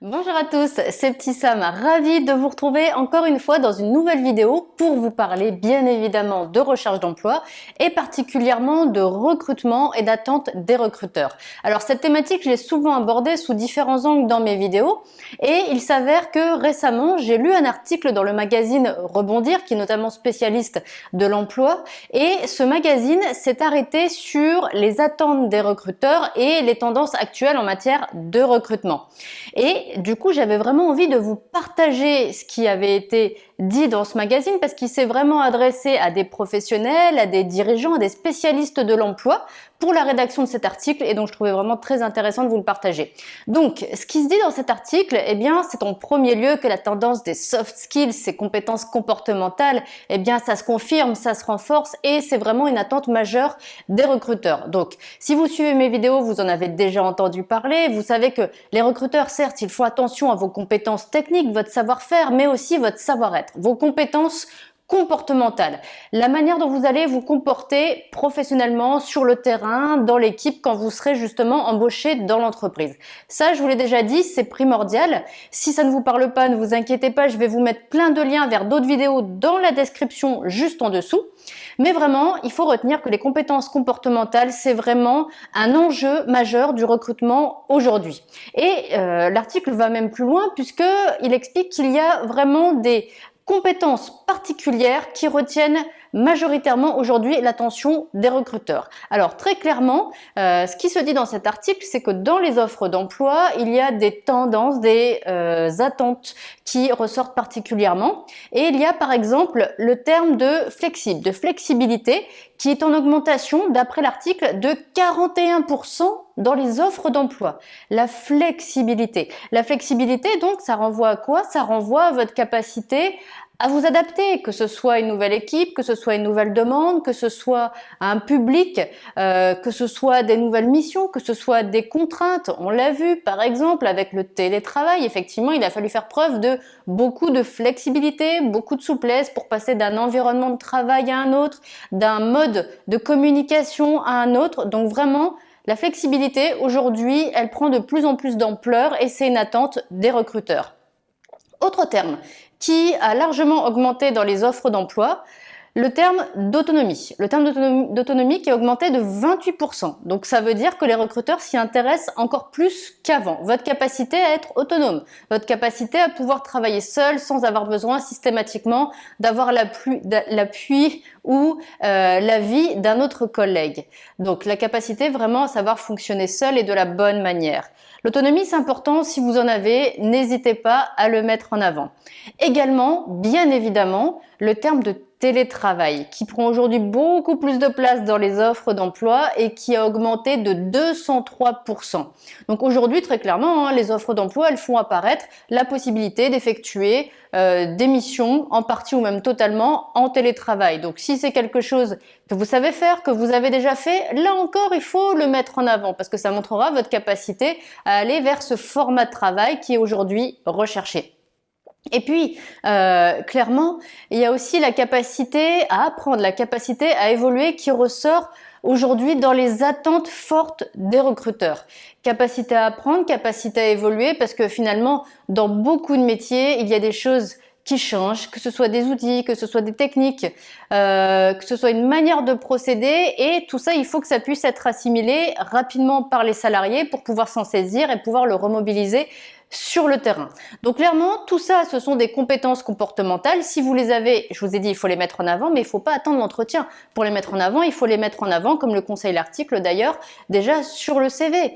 Bonjour à tous, c'est Petit Sam, ravie de vous retrouver encore une fois dans une nouvelle vidéo pour vous parler bien évidemment de recherche d'emploi et particulièrement de recrutement et d'attente des recruteurs. Alors cette thématique, je l'ai souvent abordée sous différents angles dans mes vidéos et il s'avère que récemment, j'ai lu un article dans le magazine Rebondir qui est notamment spécialiste de l'emploi et ce magazine s'est arrêté sur les attentes des recruteurs et les tendances actuelles en matière de recrutement. Et du coup, j'avais vraiment envie de vous partager ce qui avait été dit dans ce magazine parce qu'il s'est vraiment adressé à des professionnels, à des dirigeants, à des spécialistes de l'emploi pour la rédaction de cet article et donc je trouvais vraiment très intéressant de vous le partager. Donc, ce qui se dit dans cet article, eh bien, c'est en premier lieu que la tendance des soft skills, ces compétences comportementales, eh bien, ça se confirme, ça se renforce et c'est vraiment une attente majeure des recruteurs. Donc, si vous suivez mes vidéos, vous en avez déjà entendu parler, vous savez que les recruteurs, certes, ils font attention à vos compétences techniques, votre savoir-faire, mais aussi votre savoir-être, vos compétences comportementales, la manière dont vous allez vous comporter professionnellement sur le terrain, dans l'équipe, quand vous serez justement embauché dans l'entreprise. Ça, je vous l'ai déjà dit, c'est primordial. Si ça ne vous parle pas, ne vous inquiétez pas, je vais vous mettre plein de liens vers d'autres vidéos dans la description juste en dessous. Mais vraiment, il faut retenir que les compétences comportementales, c'est vraiment un enjeu majeur du recrutement aujourd'hui. Et l'article va même plus loin puisqu'il explique qu'il y a vraiment des compétences particulières qui retiennent majoritairement aujourd'hui l'attention des recruteurs. Alors très clairement, ce qui se dit dans cet article, c'est que dans les offres d'emploi, il y a des tendances, des attentes qui ressortent particulièrement. Et il y a par exemple le terme de flexible, de flexibilité, qui est en augmentation d'après l'article de 41% dans les offres d'emploi. La flexibilité. La flexibilité, donc, ça renvoie à quoi? Ça renvoie à votre capacité à vous adapter, que ce soit une nouvelle équipe, que ce soit une nouvelle demande, que ce soit un public, que ce soit des nouvelles missions, que ce soit des contraintes. On l'a vu par exemple avec le télétravail, effectivement il a fallu faire preuve de beaucoup de flexibilité, beaucoup de souplesse pour passer d'un environnement de travail à un autre, d'un mode de communication à un autre. Donc vraiment, la flexibilité aujourd'hui, elle prend de plus en plus d'ampleur et c'est une attente des recruteurs. Autre terme qui a largement augmenté dans les offres d'emploi, le terme d'autonomie. Le terme d'autonomie qui a augmenté de 28%. Donc ça veut dire que les recruteurs s'y intéressent encore plus qu'avant. Votre capacité à être autonome, votre capacité à pouvoir travailler seul sans avoir besoin systématiquement d'avoir l'appui ou l'avis d'un autre collègue. Donc la capacité vraiment à savoir fonctionner seul et de la bonne manière. L'autonomie, c'est important, si vous en avez, n'hésitez pas à le mettre en avant. Également, bien évidemment, le terme de télétravail qui prend aujourd'hui beaucoup plus de place dans les offres d'emploi et qui a augmenté de 203%. Donc aujourd'hui, très clairement, les offres d'emploi, elles font apparaître la possibilité d'effectuer des missions en partie ou même totalement en télétravail. Donc si c'est quelque chose que vous savez faire, que vous avez déjà fait, là encore, il faut le mettre en avant parce que ça montrera votre capacité à aller vers ce format de travail qui est aujourd'hui recherché. Et puis, clairement, il y a aussi la capacité à apprendre, la capacité à évoluer qui ressort aujourd'hui dans les attentes fortes des recruteurs. Capacité à apprendre, capacité à évoluer, parce que finalement, dans beaucoup de métiers, il y a des choses qui changent, que ce soit des outils, que ce soit des techniques, que ce soit une manière de procéder et tout ça, il faut que ça puisse être assimilé rapidement par les salariés pour pouvoir s'en saisir et pouvoir le remobiliser sur le terrain. Donc clairement, tout ça, ce sont des compétences comportementales. Si vous les avez, je vous ai dit, il faut les mettre en avant, mais il ne faut pas attendre l'entretien. Pour les mettre en avant, il faut les mettre en avant, comme le conseille l'article d'ailleurs, déjà sur le CV.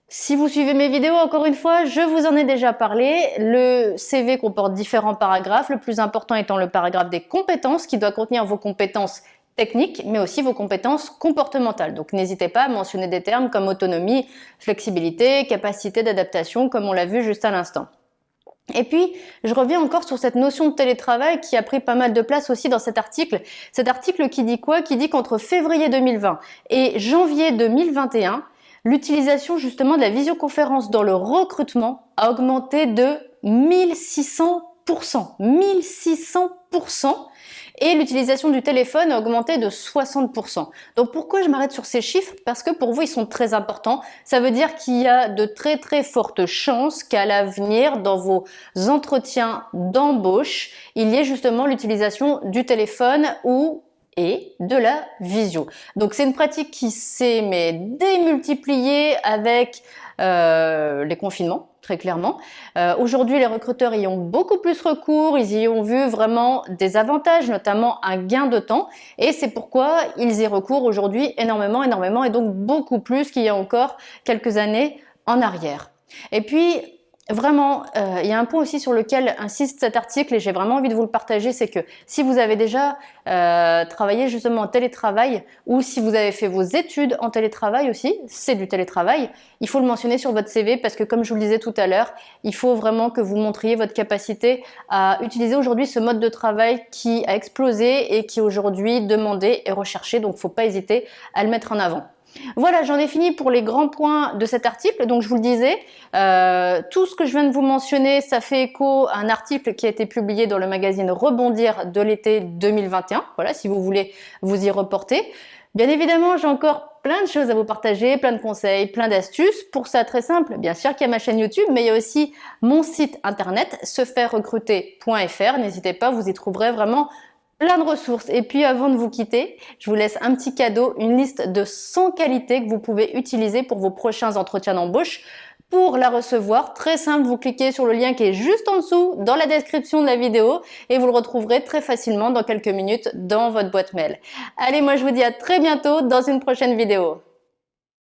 Si vous suivez mes vidéos, encore une fois, je vous en ai déjà parlé. Le CV comporte différents paragraphes, le plus important étant le paragraphe des compétences qui doit contenir vos compétences techniques, mais aussi vos compétences comportementales. Donc n'hésitez pas à mentionner des termes comme autonomie, flexibilité, capacité d'adaptation, comme on l'a vu juste à l'instant. Et puis, je reviens encore sur cette notion de télétravail qui a pris pas mal de place aussi dans cet article. Cet article qui dit quoi? Qui dit qu'entre février 2020 et janvier 2021, l'utilisation justement de la visioconférence dans le recrutement a augmenté de 1600%. 1600%. 20% et l'utilisation du téléphone a augmenté de 60%. Donc pourquoi je m'arrête sur ces chiffres? Parce que pour vous, ils sont très importants. Ça veut dire qu'il y a de très très fortes chances qu'à l'avenir, dans vos entretiens d'embauche, il y ait justement l'utilisation du téléphone et de la visio. Donc c'est une pratique qui s'est démultipliée avec les confinements, très clairement. Aujourd'hui, les recruteurs y ont beaucoup plus recours, ils y ont vu vraiment des avantages, notamment un gain de temps, et c'est pourquoi ils y recourent aujourd'hui énormément, et donc beaucoup plus qu'il y a encore quelques années en arrière. Et puis, vraiment, il y a un point aussi sur lequel insiste cet article et j'ai vraiment envie de vous le partager, c'est que si vous avez déjà travaillé justement en télétravail ou si vous avez fait vos études en télétravail aussi, c'est du télétravail, il faut le mentionner sur votre CV parce que comme je vous le disais tout à l'heure, il faut vraiment que vous montriez votre capacité à utiliser aujourd'hui ce mode de travail qui a explosé et qui est aujourd'hui demandé et recherché, donc il ne faut pas hésiter à le mettre en avant. Voilà, j'en ai fini pour les grands points de cet article. Donc je vous le disais, tout ce que je viens de vous mentionner, ça fait écho à un article qui a été publié dans le magazine Rebondir de l'été 2021. Voilà, si vous voulez vous y reporter. Bien évidemment, j'ai encore plein de choses à vous partager, plein de conseils, plein d'astuces. Pour ça, très simple, bien sûr qu'il y a ma chaîne YouTube, mais il y a aussi mon site internet, sefairerecruter.fr. N'hésitez pas, vous y trouverez vraiment plein de ressources. Et puis avant de vous quitter, je vous laisse un petit cadeau, une liste de 100 qualités que vous pouvez utiliser pour vos prochains entretiens d'embauche. Pour la recevoir, très simple, vous cliquez sur le lien qui est juste en dessous dans la description de la vidéo et vous le retrouverez très facilement dans quelques minutes dans votre boîte mail. Allez, moi je vous dis à très bientôt dans une prochaine vidéo.